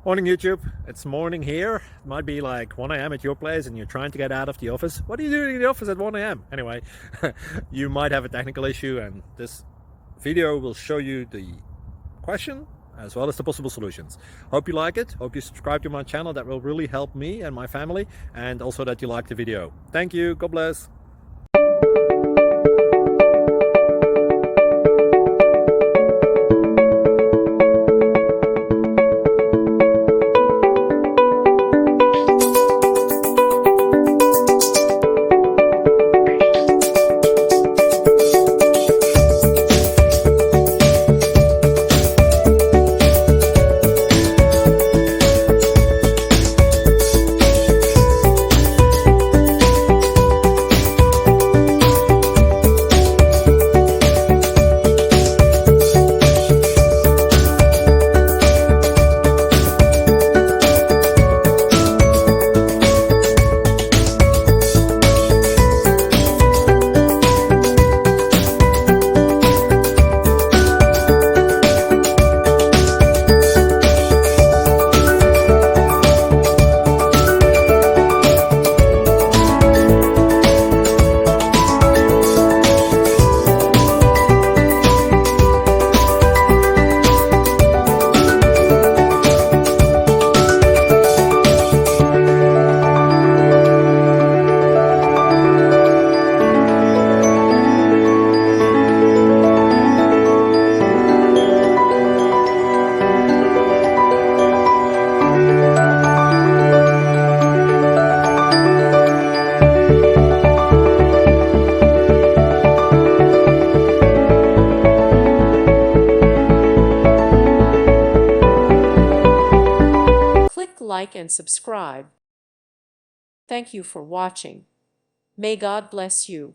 Morning YouTube, it's morning here. It might be like 1 a.m. at your place and you're trying to get out of the office. What are you doing in the office at 1 a.m.? Anyway, you might have a technical issue and this video will show you the question as well as the possible solutions. Hope you like it, hope you subscribe to my channel. That will really help me and my family, and also that you like the video. Thank you, God bless. Like and subscribe. Thank you for watching. May God bless you.